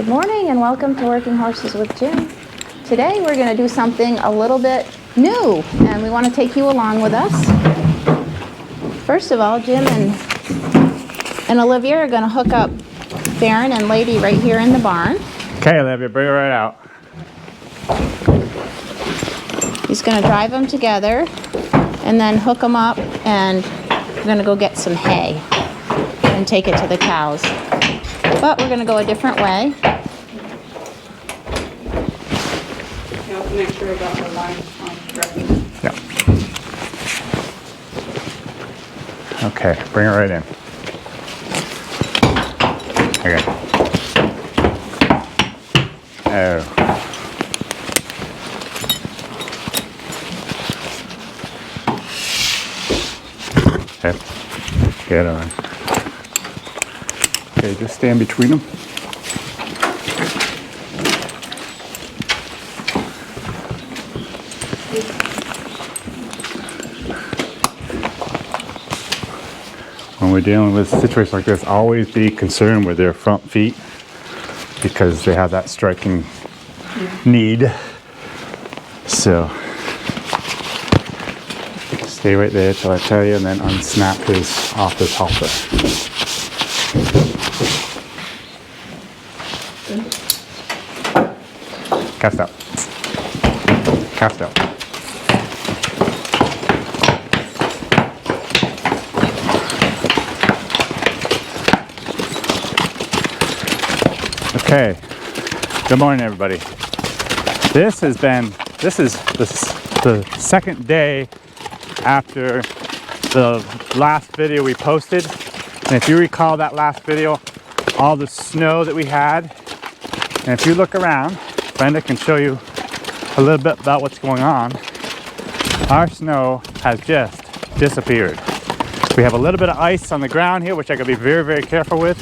Good morning and welcome to Working Horses with Jim. Today we're going to do something a little bit new and we want to take you along with us. First of all, Jim and Olivia are going to hook up Baron and Lady right here in the barn. Okay, Olivia, bring it right out. He's going to drive them together and then hook them up, and we're going to go get some hay and take it to the cows. But we're going to go a different way. You have to make sure you got the line correctly. Yeah. Okay, bring it right in. Okay. Oh. Okay. Get on. Okay, just stand between them. When we're dealing with situations like this, always be concerned with their front feet because they have that striking need. So stay right there till I tell you, and then unsnap his off his halter. Cast out. Cast out. Okay. Good morning, everybody. This is the second day after the last video we posted. And if you recall that last video, all the snow that we had. And if you look around, Brenda can show you a little bit about what's going on. Our snow has just disappeared. We have a little bit of ice on the ground here, which I gotta be very, very careful with.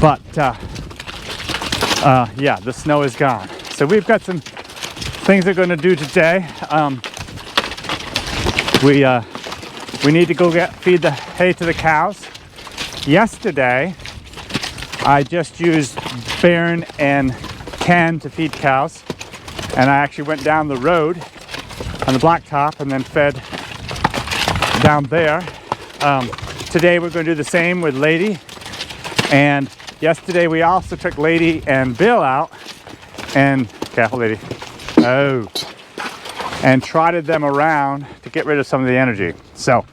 But yeah, the snow is gone. So we've got some things we're gonna do today. We need to go feed the hay to the cows. Yesterday, I just used Baron and Ken to feed cows, and I actually went down the road on the blacktop and then fed down there. Today we're going to do the same with Lady, and yesterday we also took Lady and Bill out and careful, Lady. Oh. And trotted them around to get rid of some of the energy. So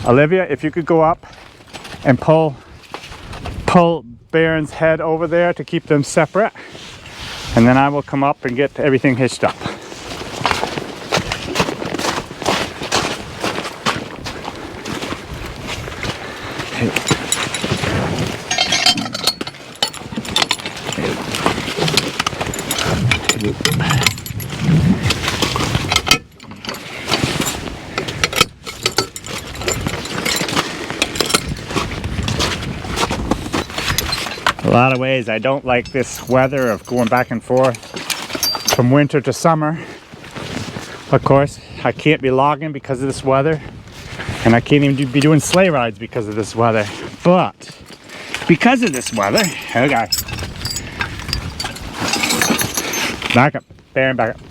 Olivia, if you could go up and pull Baron's head over there to keep them separate, and then I will come up and get everything hitched up. A lot of ways I don't like this weather of going back and forth from winter to summer. Of course, I can't be logging because of this weather, and I can't even be doing sleigh rides because of this weather. But because of this weather, okay, back up, Baron, back up.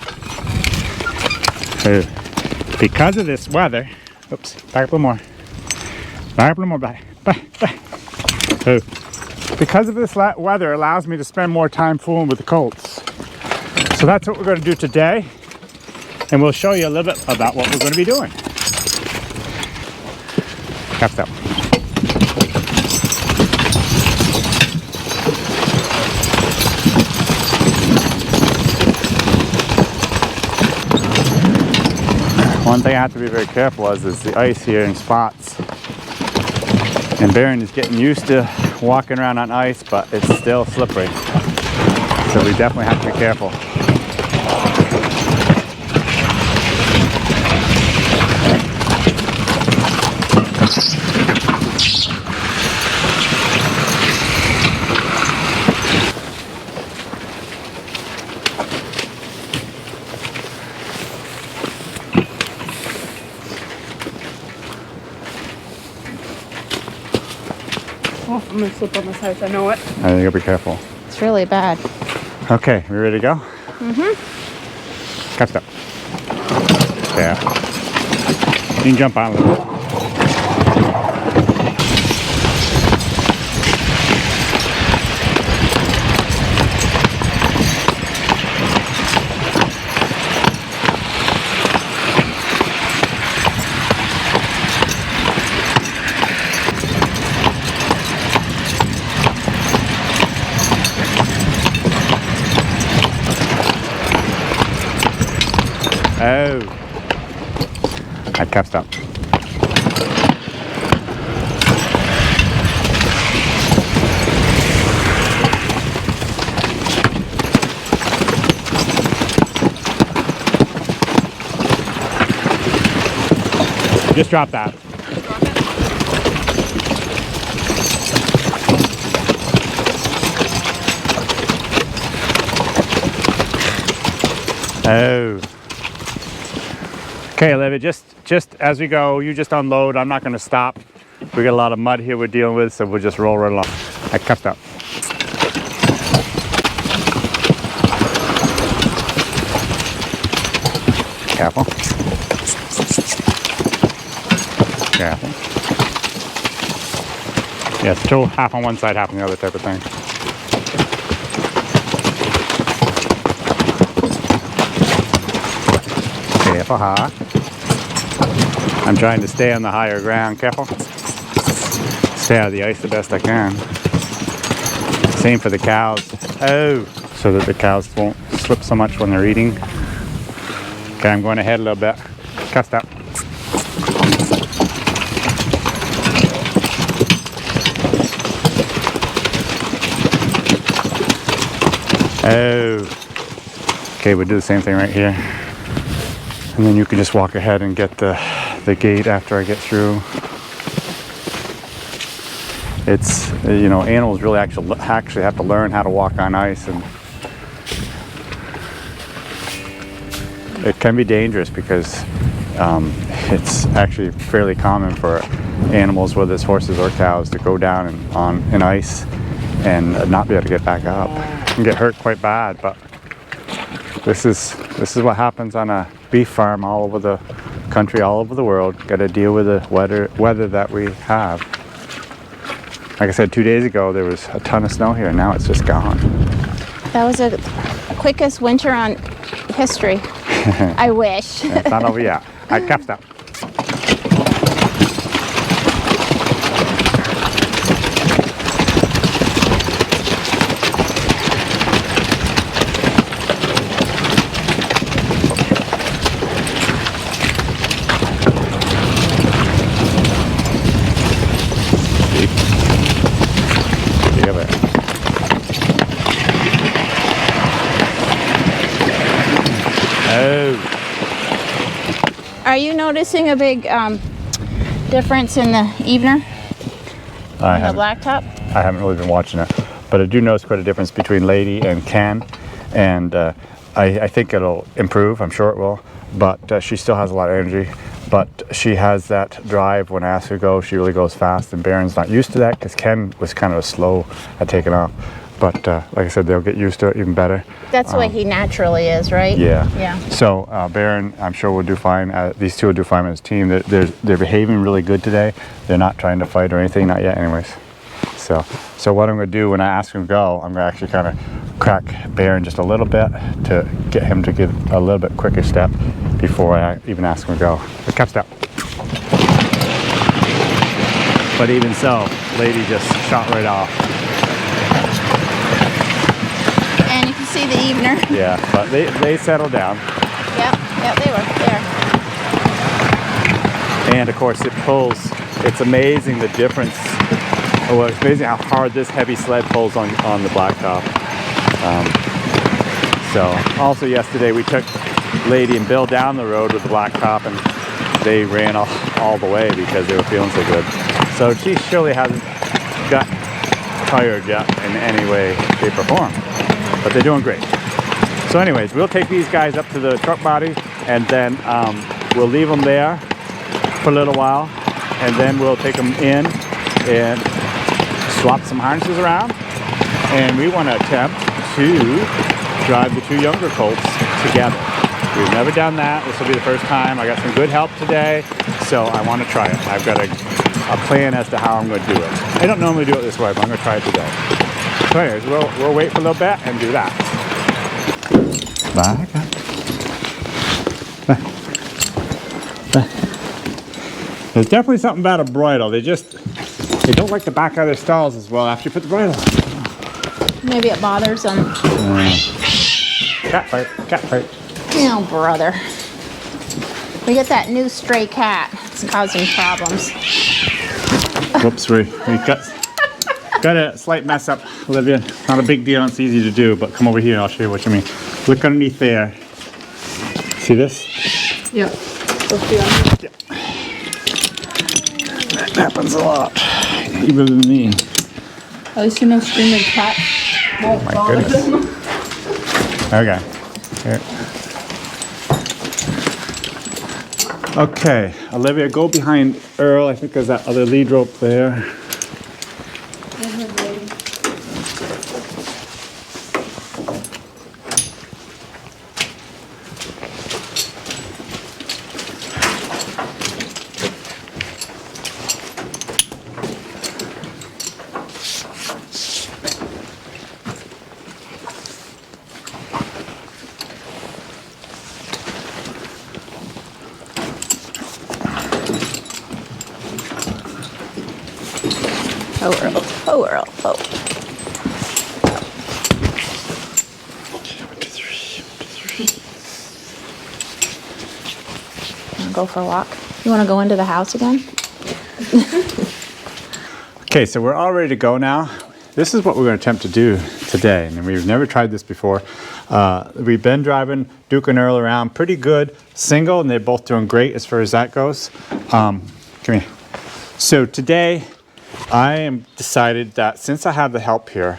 Because of this weather, oops, back up a little more. Back up a little more, back. Because of this weather, allows me to spend more time fooling with the Colts. So that's what we're going to do today, and we'll show you a little bit about what we're going to be doing. Caps out. One thing I have to be very careful of is the ice here in spots. And Baron is getting used to walking around on ice, but it's still slippery. So we definitely have to be careful. Oh, I'm gonna slip on this ice, I know it. I think you'll be careful. It's really bad. Okay, we ready to go? Mm-hmm. Cut up. Yeah. You can jump on a little bit. Oh, I kept up. Just drop that. Oh. Okay, Olivia, just as we go, you just unload. I'm not going to stop. We got a lot of mud here we're dealing with, so we'll just roll right along. I cuffed up. Careful. Careful. Yeah, it's still half on one side, half on the other type of thing. Careful, huh? I'm trying to stay on the higher ground. Careful. Stay out of the ice the best I can. Same for the cows. Oh! So that the cows won't slip so much when they're eating. Okay, I'm going ahead a little bit. Cuffed up. Oh! Okay, we'll do the same thing right here. And then you can just walk ahead and get the gate after I get through. It's, you know, animals really actually have to learn how to walk on ice, and it can be dangerous because it's actually fairly common for animals, whether it's horses or cows, to go down in ice and not be able to get back up and get hurt quite bad. But this is what happens on a beef farm all over the country, all over the world. Got to deal with the weather that we have. Like I said, 2 days ago there was a ton of snow here, and now it's just gone. That was the quickest winter on history. I wish. It's not over yet. I kept up. Are you noticing a big difference in the evener? On the blacktop? I haven't really been watching it, but I do notice quite a difference between Lady and Ken, and I think it'll improve. I'm sure it will, but she still has a lot of energy. But she has that drive. When I ask her to go, she really goes fast, and Baron's not used to that because Ken was kind of slow at taking off. But like I said, they'll get used to it even better. That's the way he naturally is, right? Yeah. Yeah. So Baron, I'm sure will do fine. These two will do fine as a team. They're behaving really good today. They're not trying to fight or anything, not yet anyways. So what I'm going to do when I ask him to go, I'm going to actually kind of crack Baron just a little bit to get him to give a little bit quicker step before I even ask him to go. The cup step. But even so, Lady just shot right off. And you can see the evener. Yeah, but they settled down. Yep, they were there. And of course it pulls. It's amazing the difference. Oh, it's amazing how hard this heavy sled pulls on the blacktop. So also yesterday we took Lady and Bill down the road with the blacktop, and they ran all the way because they were feeling so good. So she surely hasn't got tired yet in any way, shape, or form. But they're doing great. So anyways, we'll take these guys up to the truck body, and then we'll leave them there for a little while, and then we'll take them in and swap some harnesses around, and we want to attempt to drive the 2 younger Colts together. We've never done that. This will be the first time. I got some good help today, so I want to try it. I've got a plan as to how I'm going to do it. I don't normally do it this way, but I'm going to try it today. So anyways, we'll wait for a little bit and do that. Back up. There's definitely something about a bridle. They don't like the back of their stalls as well after you put the bridle on. Maybe it bothers them. Cat fight, cat fight. Oh, brother. We get that new stray cat. It's causing problems. Whoops, we got a slight mess up, Olivia. Not a big deal, it's easy to do, but come over here and I'll show you what you mean. Look underneath there. See this? Yep. Yeah. That happens a lot, even with me. At least you know screaming cat won't My bother goodness. them. Okay. Here. Okay, Olivia, go behind Earl. I think there's that other lead rope there. Oh, Earl. Oh, Earl. Oh. 1, 2, 3. Wanna go for a walk? You want to go into the house again? Okay, so we're all ready to go now. This is what we're going to attempt to do today, and we've never tried this before. We've been driving Duke and Earl around pretty good single, and they're both doing great as far as that goes. Come here. So today, I am decided that since I have the help here,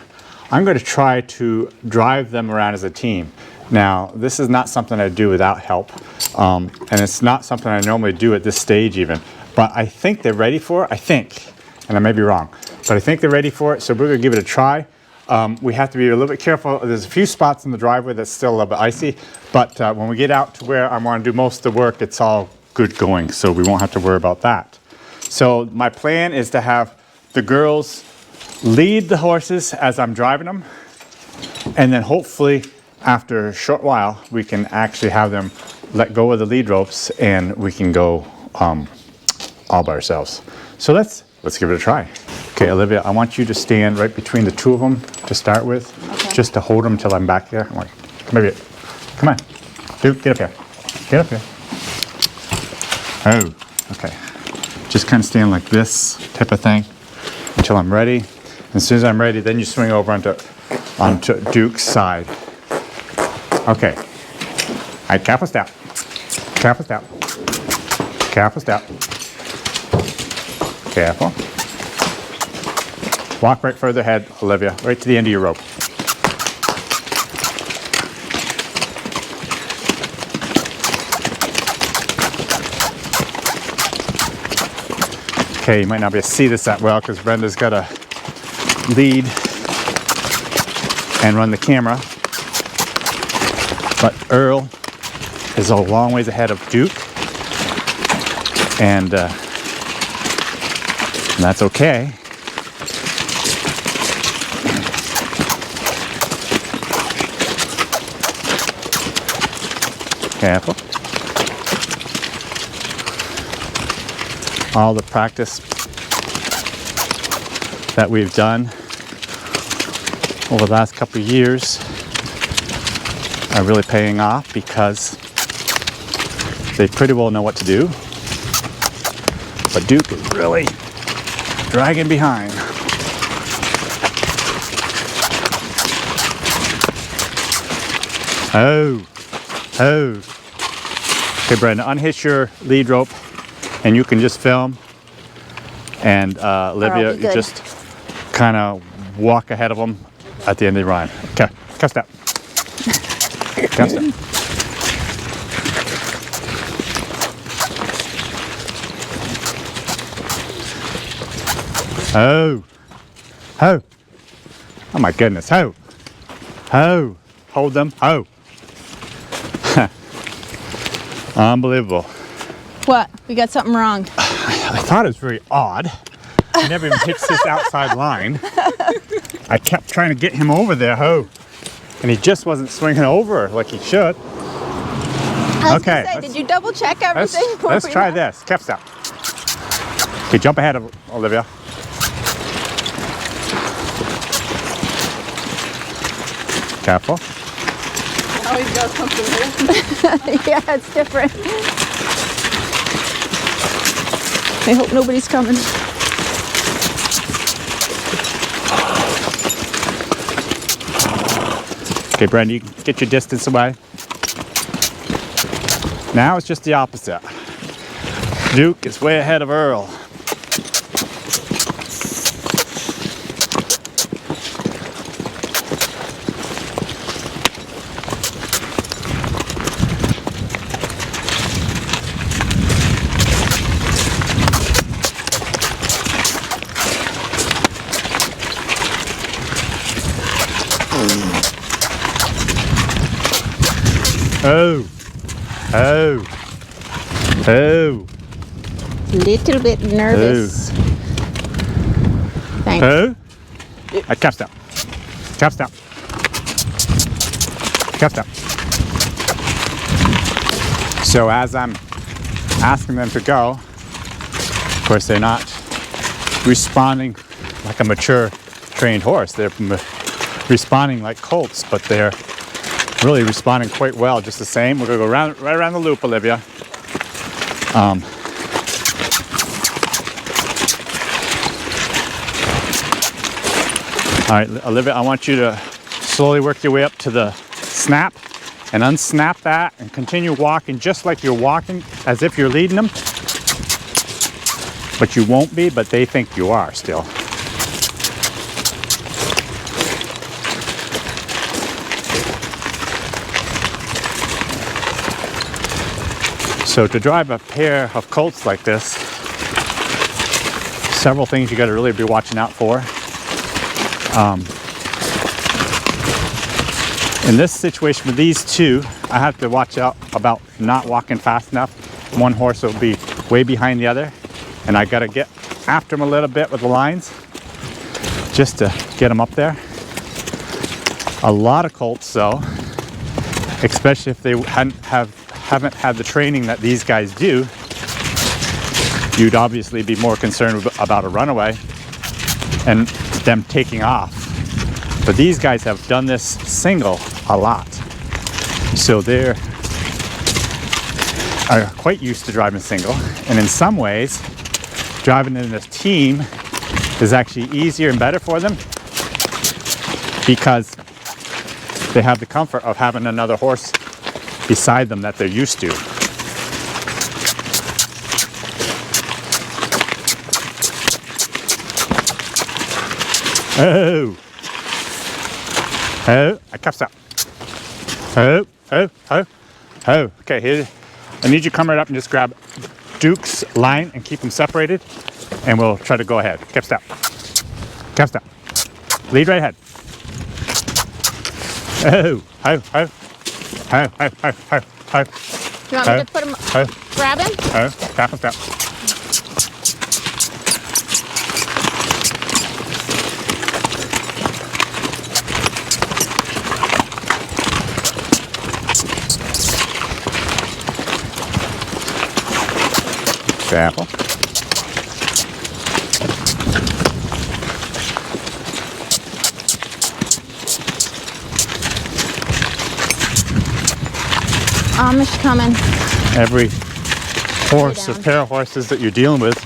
I'm going to try to drive them around as a team. Now, this is not something I do without help, and it's not something I normally do at this stage even, but I think they're ready for it. I think, and I may be wrong, but I think they're ready for it, so we're going to give it a try. We have to be a little bit careful. There's a few spots in the driveway that's still a little bit icy, but when we get out to where I want to do most of the work, it's all good going, so we won't have to worry about that. So my plan is to have the girls lead the horses as I'm driving them, and then hopefully after a short while we can actually have them let go of the lead ropes and we can go all by ourselves. So let's give it a try. Okay, Olivia, I want you to stand right between the 2 of them to start with, Okay. just to hold them till I'm back there. I'm like, come on, Duke, get up here, get up here. Oh, okay. Just kind of stand like this type of thing until I'm ready. As soon as I'm ready, then you swing over onto Duke's side. Okay. All right, careful step. Careful step. Careful step. Careful. Walk right further ahead, Olivia, right to the end of your rope. Okay, you might not be able to see this that well because Brenda's got to lead and run the camera. But Earl is a long ways ahead of Duke, and that's okay. Careful. All the practice that we've done over the last couple of years are really paying off because they pretty well know what to do. But Duke is really dragging behind. Oh. Okay, Brenda, unhitch your lead rope and you can just film. And Olivia, you just kind of walk ahead of them at the end of the run. Okay, cuff step. Cuff step. Oh, my goodness. Ho! Ho! Hold them. Ho! Unbelievable. What? We got something wrong. I thought it was very odd. He never even hits this outside line. I kept trying to get him over there, ho! And he just wasn't swinging over like he should. I was Okay, gonna say, did you double check everything? before let's we try left? this. Kept out. Okay, jump ahead of Olivia. Careful. Oh, he's got something here. Yeah, it's different. I hope nobody's coming. Okay, Brandon, you can get your distance away. Now it's just the opposite. Duke is way ahead of Earl. Oh, oh, oh, Little bit nervous. Thanks. oh. Caps down. Caps down. Caps down. So as I'm asking them to go, of course they're not responding like a mature trained horse. They're responding like colts, but they're really responding quite well, just the same. We're gonna go right around the loop, Olivia. All right, Olivia, I want you to slowly work your way up to the snap and unsnap that and continue walking just like you're walking, as if you're leading them. But you won't be, but they think you are still. So to drive a pair of colts like this, several things you got to really be watching out for. In this situation with these two, I have to watch out about not walking fast enough. One horse will be way behind the other, and I got to get after them a little bit with the lines just to get them up there. A lot of colts, though, especially if they haven't had the training that these guys do, you'd obviously be more concerned about a runaway and them taking off. But these guys have done this single a lot, so they're are quite used to driving single, and in some ways driving in this team is actually easier and better for them because they have the comfort of having another horse beside them that they're used to. Oh, oh, I cuffs up. Oh, oh, oh, oh. Okay, here, I need you to come right up and just grab Duke's line and keep them separated, and we'll try to go ahead. Cap step. Cap step. Lead right ahead. Oh, oh, oh. Oh, oh, oh, oh, oh. You want me to put him, grab him? Oh, step, step. Careful. Amish coming. Every horse or pair of horses that you're dealing with,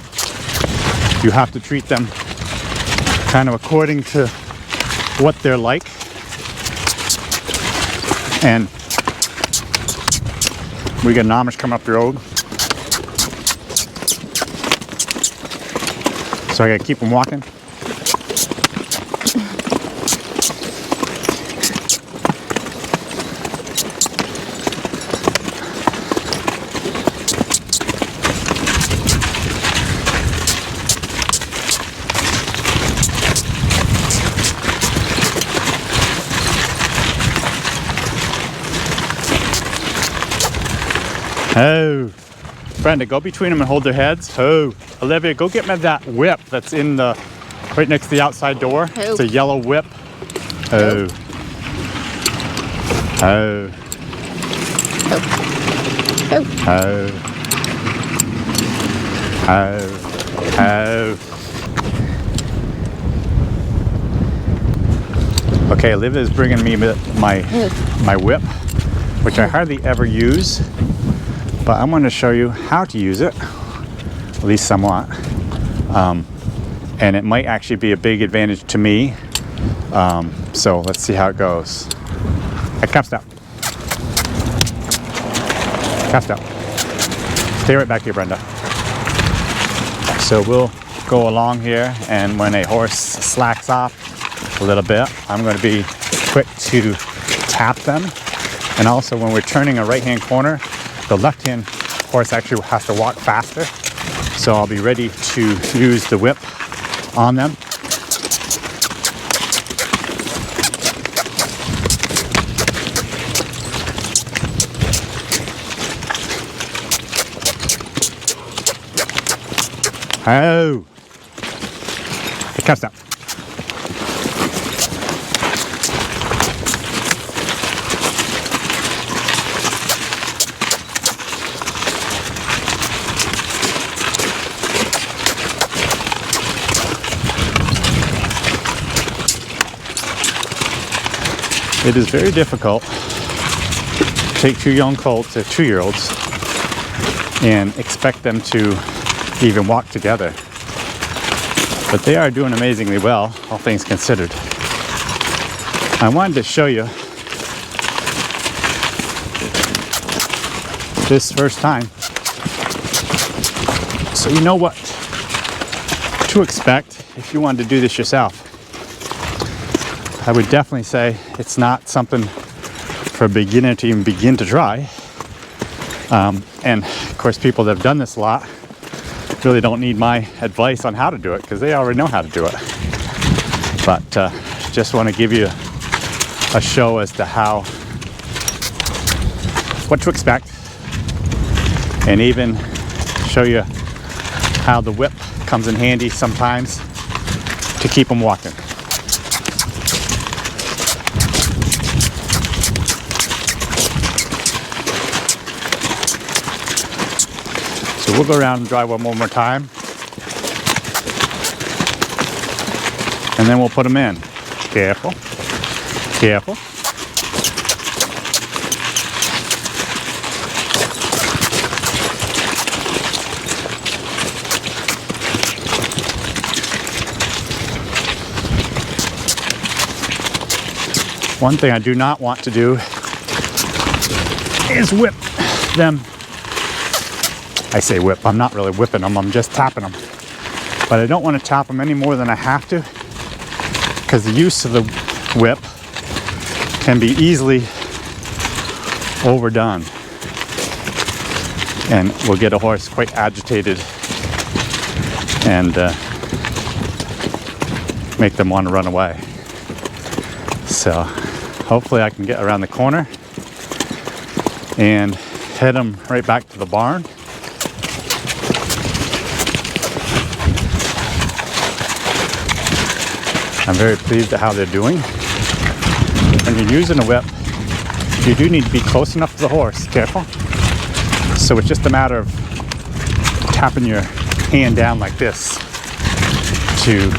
you have to treat them kind of according to what they're like. And we got an Amish coming up the road. So I gotta keep them walking. Oh. Brenda, go between them and hold their heads. Oh. Olivia, go get me that whip that's in the right next to the outside door. Oh. It's a yellow whip. Oh. Oh. Oh. Oh. Oh. Oh. Okay, Olivia's bringing me my whip, which I hardly ever use, but I'm going to show you how to use it, at least somewhat. And it might actually be a big advantage to me. So let's see how it goes. Hey, come stop. Come stop. Stay right back here, Brenda. So we'll go along here, and when a horse slacks off a little bit, I'm going to be quick to tap them. And also when we're turning a right-hand corner, the left-hand horse actually has to walk faster. So I'll be ready to use the whip on them. Oh, it cuts up. It is very difficult to take two young colts, or 2-year-olds, and expect them to even walk together. But they are doing amazingly well, all things considered. I wanted to show you this first time, so you know what to expect if you wanted to do this yourself. I would definitely say it's not something for a beginner to even begin to try. And of course, people that have done this a lot really don't need my advice on how to do it, because they already know how to do it. But just want to give you a show as to what to expect, and even show you how the whip comes in handy sometimes to keep them walking. So we'll go around and drive one more time, and then we'll put them in. Careful, careful. One thing I do not want to do is whip them. I say whip, I'm not really whipping them, I'm just tapping them. But I don't want to tap them any more than I have to, because the use of the whip can be easily overdone. And will get a horse quite agitated and make them want to run away. So hopefully I can get around the corner and head them right back to the barn. I'm very pleased at how they're doing. When you're using a whip, you do need to be close enough to the horse. Careful. So it's just a matter of tapping your hand down like this to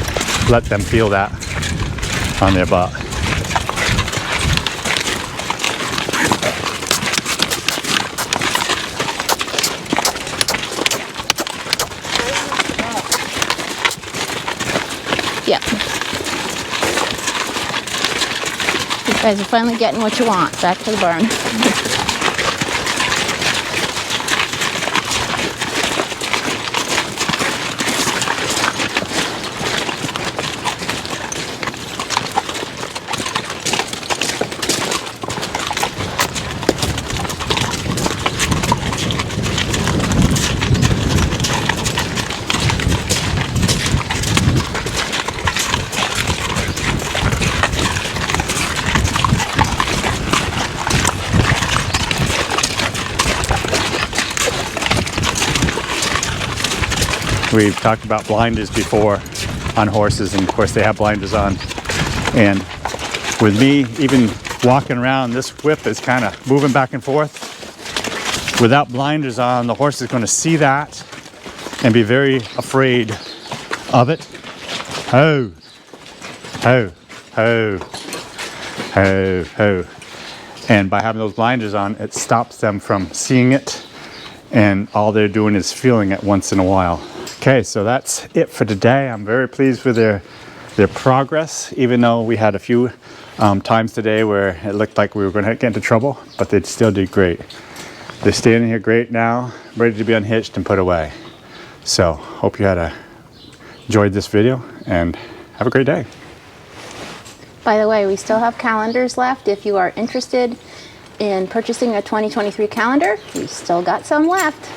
let them feel that on their butt. Yeah. You guys are finally getting what you want. Back to the barn. We've talked about blinders before on horses, and of course they have blinders on. And with me even walking around, this whip is kind of moving back and forth. Without blinders on, the horse is going to see that and be very afraid of it. Ho, ho, ho, ho, ho. And by having those blinders on, it stops them from seeing it, and all they're doing is feeling it once in a while. Okay, so that's it for today. I'm very pleased with their progress, even though we had a few times today where it looked like we were going to get into trouble, but they still did great. They're standing here great now, ready to be unhitched and put away. So, hope you enjoyed this video, and have a great day. By the way, we still have calendars left. If you are interested in purchasing a 2023 calendar, we still got some left.